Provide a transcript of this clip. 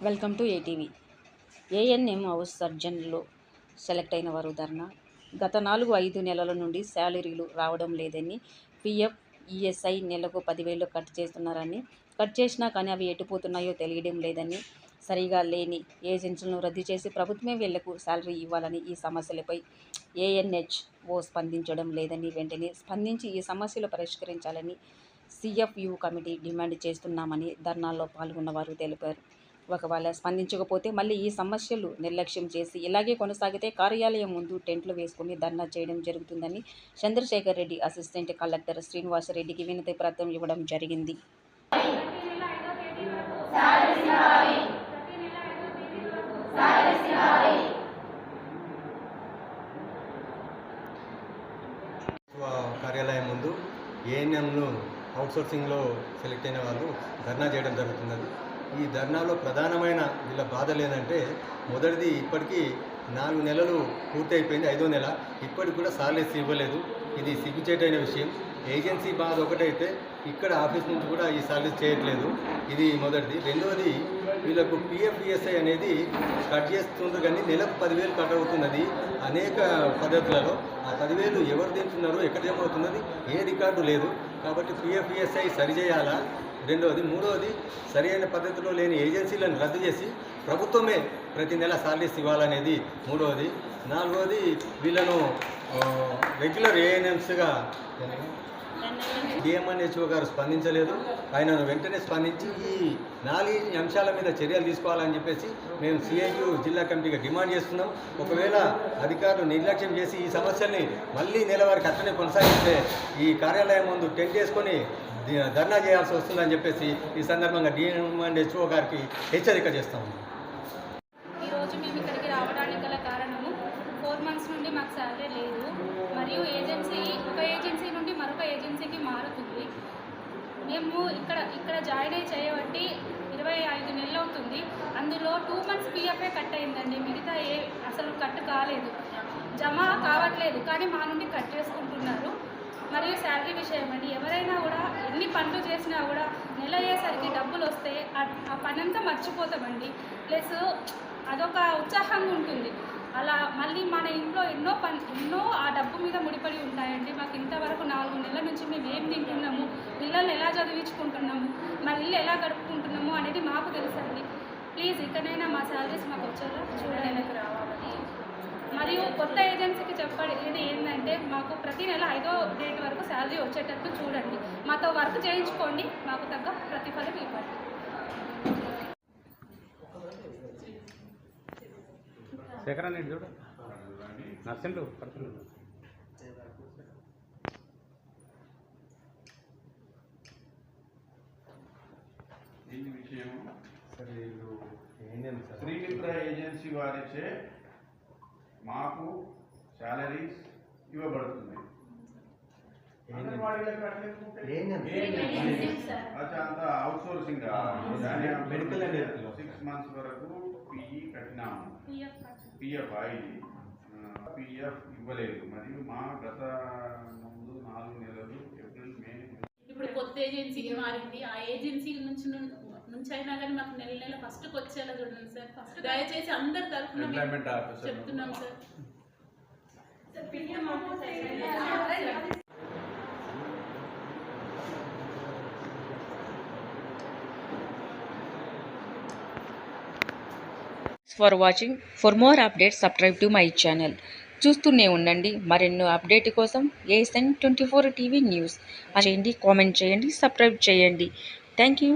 Welcome to ATV. ANM house సర్జన్లో select అయిన వారు ధర్నా. గత 4-5 నెలల నుండి శాలరీలు రావడం లేదని, పీఎఫ్, ఈఎస్ఐ నెలకు 10,000 కట్ చేస్తున్నారని, కట్ చేసినా కానీ అవి ఎటుపోతున్నాయో తెలియడం లేదని, సరిగా లేని ఏజెన్సీలను రద్దు చేసి ప్రభుత్వమే వీళ్లకు శాలరీ ఇవ్వాలని, ఈ సమస్యలపై ఏఎన్హెచ్ఓ స్పందించడం లేదని, వెంటనే స్పందించి ఈ సమస్యలు పరిష్కరించాలని సిఎఫ్యు కమిటీ డిమాండ్ చేస్తున్నామని ధర్నాలో పాల్గొన్నవారు తెలిపారు. ఒకవేళ స్పందించకపోతే మళ్లీ ఈ సమస్యలు నిర్లక్ష్యం చేసి ఇలాగే కొనసాగితే కార్యాలయం ముందు టెంట్లు వేసుకుని ధర్నా చేయడం జరుగుతుందని చంద్రశేఖర్ రెడ్డి అసిస్టెంట్ కలెక్టర్ శ్రీనివాసరెడ్డికి వినతి పత్రం ఇవ్వడం జరిగింది. కార్యాలయం ముందు ఏఎన్ఎంను అవుట్సోర్సింగ్లో సెలెక్ట్ అయిన వాళ్ళు ధర్నా చేయడం జరుగుతున్నది. ఈ ధర్నాలో ప్రధానమైన వీళ్ళ బాధలు ఏంటంటే, మొదటిది ఇప్పటికీ 4 నెలలు పూర్తి అయిపోయింది, 5వ నెల ఇప్పటికి కూడా సాలరీస్ ఇవ్వలేదు. ఇది సిగ్గుచేటైన విషయం. ఏజెన్సీ బాధ ఒకటైతే ఇక్కడ ఆఫీస్ నుంచి కూడా ఈ సాలరీస్ చేయట్లేదు. ఇది మొదటిది. రెండవది, వీళ్ళకు పిఎఫ్, ఈఎస్ఐ అనేది కట్ చేస్తుంది కానీ నెలకు 10,000 కట్ అవుతున్నది అనేక పద్ధతులలో. ఆ 10,000 ఎవరు తింటున్నారు, ఎక్కడ జమ అవుతున్నది, ఏ రికార్డు లేదు. కాబట్టి పిఎఫ్, ఈఎస్ఐ సరిచేయాలా. రెండవది. మూడవది, సరైన పద్ధతిలో లేని ఏజెన్సీలను రద్దు చేసి ప్రభుత్వమే ప్రతి నెల సాలరీస్ ఇవ్వాలనేది మూడవది. నాలుగవది, వీళ్ళను రెగ్యులర్ ఏఎన్ఎంస్గా డిఎంఎన్హెచ్ఓ గారు స్పందించలేదు. ఆయనను వెంటనే స్పందించి ఈ 4 అంశాల మీద చర్యలు తీసుకోవాలని చెప్పేసి మేము సిఐయు జిల్లా కమిటీగా డిమాండ్ చేస్తున్నాం. ఒకవేళ అధికారులు నిర్లక్ష్యం చేసి ఈ సమస్యల్ని మళ్ళీ నెల వరకు అట్లనే కొనసాగిస్తే ఈ కార్యాలయం ముందు టెంట్ వేసుకొని ధర్నా చేయాల్సి వస్తుందని చెప్పేసి ఈ సందర్భంగా డిఎంఎన్హెచ్ఓ గారికి హెచ్చరిక చేస్తాము. ఈరోజు మేము ఇక్కడికి రావడానికి గల కారణము 4 months నుండి మాకు శాలరీ లేదు, మరియు ఒక ఏజెన్సీ నుండి మరొక ఏజెన్సీకి మారుతుంది. మేము ఇక్కడ జాయిన్ అయ్యి చేయబట్టి 25 నెలలు అవుతుంది. అందులో 2 months పిఎఫ్ఏ కట్ అయిందండి. మిగతా అసలు కట్ కాలేదు, జమ కావట్లేదు. కానీ మా నుండి కట్ చేసుకుంటున్నారు. మరియు శాలరీ విషయం అండి, ఎవరైనా కూడా ఎన్ని పనులు చేసినా కూడా నెల అయ్యేసరికి డబ్బులు వస్తే ఆ పని అంతా మర్చిపోతామండి. ప్లస్ అదొక ఉత్సాహంగా ఉంటుంది. అలా మళ్ళీ మన ఇంట్లో ఎన్నో ఆ డబ్బు మీద ముడిపడి ఉంటాయండి. మాకు ఇంతవరకు 4 నెలల నుంచి మేము ఏం తింటున్నాము, పిల్లల్ని ఎలా చదివించుకుంటున్నాము, మన ఇల్లు ఎలా గడుపుకుంటున్నాము అనేది మాకు తెలుసండి. ప్లీజ్ ఇకనైనా మా శాలరీస్ మాకు వచ్చేలా చూడడానికి రావాలి. మరియు కొత్త ఏజెన్సీకి చెప్పేది ఏంటంటే, మాకు ప్రతి నెల 5వ డేట్ వరకు శాలరీ వచ్చేటట్టు చూడండి. మాతో వర్క్ చేయించుకోండి, మాకు తగ్గ ప్రతిఫలం ఇవ్వండి. దీని విషయం శ్రీమిత్ర ఏజెన్సీ వారిచే మాకు శాలరీస్ ఇవ్వబడుతుంది. అంతా అవుట్సోర్సింగ్ 6 months వరకు పిఈ కట్టినాము. పిఎఫ్ ఇవ్వలేదు. మరియు మా గత ముందు 4 నెలలు ఏప్రిల్, మే. ఇప్పుడు కొత్త ఏజెన్సీకి మారింది. ఆ ఏజెన్సీ నుంచి అయినా కానీ మాకు నెల ఫస్ట్కి వచ్చేలా చూడండి సార్. దయచేసి అందరి తరఫున చెప్తున్నాం sir. For watching. For more updates subscribe to my channel. చూస్తూనే ఉండండి. మరెన్నో అప్డేట్ కోసం ఏఎస్ఎన్ 24 టీవీ న్యూస్ చేయండి, కామెంట్ చేయండి, సబ్స్క్రైబ్ చేయండి. Thank you.